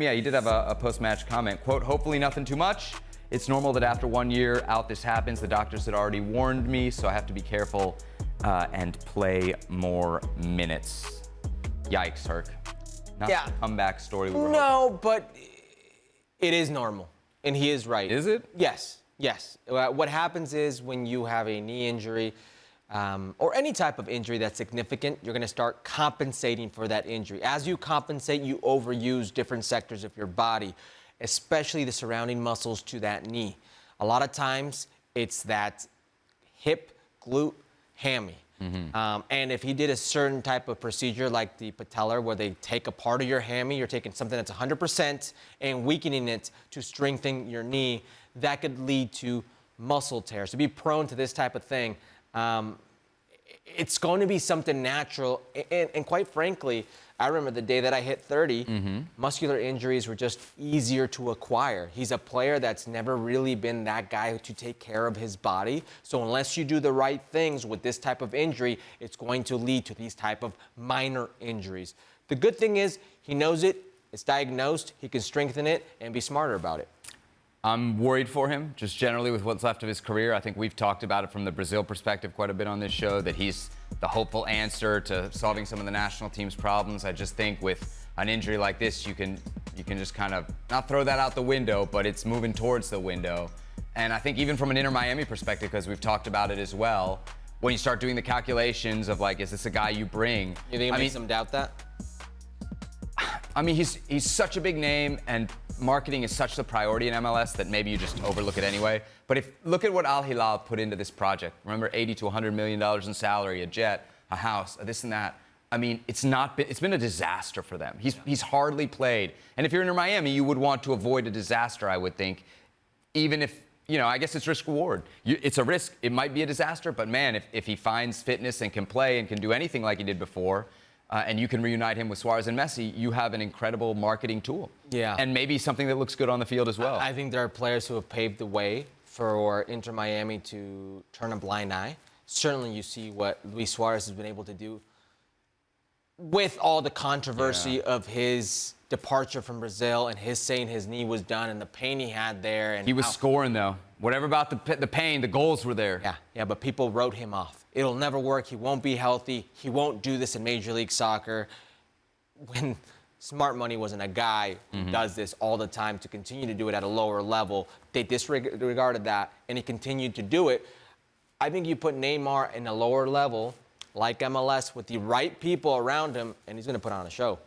Yeah, he did have a post-match comment. Quote, hopefully nothing too much. It's normal that after 1 year out this happens. The doctors had already warned me, so I have to be careful and play more minutes. Yikes, Herc. Not the comeback story we were hoping. But it is normal, and he is right. Is it? Yes. What happens is when you have a knee injury or any type of injury that's significant, you're going to start compensating for that injury. As you compensate, you overuse different sectors of your body, especially the surrounding muscles to that knee. A lot of times, it's that hip, glute, hammy. And if he did a certain type of procedure like the patellar where they take a part of your hammy, you're taking something that's 100% and weakening it to strengthen your knee, that could lead to muscle tears. To be prone to this type of thing, it's going to be something natural. And quite frankly, I remember the day that I hit 30, muscular injuries were just easier to acquire. He's a player that's never really been that guy to take care of his body. So unless you do the right things with this type of injury, it's going to lead to these type of minor injuries. The good thing is he knows it, it's diagnosed, he can strengthen it and be smarter about it. I'm worried for him, just generally with what's left of his career. I think we've talked about it from the Brazil perspective quite a bit on this show, that he's the hopeful answer to solving some of the national team's problems. I just think with an injury like this, you can just kind of not throw that out the window, but it's moving towards the window. And I think even from an Inter Miami perspective, because we've talked about it as well, when you start doing the calculations of like, is this a guy you bring? You think it makes them doubt that? I mean, he's such a big name, and marketing is such the priority in MLS that maybe you just overlook it anyway. But look at what Al Hilal put into this project. Remember, $80 to $100 million in salary, a jet, a house, this and that. I mean, it's been a disaster for them. He's hardly played. And if you're in Miami, you would want to avoid a disaster, I would think, even if, I guess it's risk-reward. It's a risk. It might be a disaster, but man, if he finds fitness and can play and can do anything like he did before, and you can reunite him with Suarez and Messi, you have an incredible marketing tool. Yeah. And maybe something that looks good on the field as well. I think there are players who have paved the way for Inter Miami to turn a blind eye. Certainly you see what Luis Suarez has been able to do with all the controversy of his departure from Brazil and his saying his knee was done and the pain he had there. And he was scoring, though. Whatever about the pain, the goals were there. Yeah, but people wrote him off. It'll never work. He won't be healthy. He won't do this in Major League Soccer. When Smart Money wasn't a guy who does this all the time to continue to do it at a lower level, they disregarded that, and he continued to do it. I think you put Neymar in a lower level, like MLS, with the right people around him, and he's going to put on a show.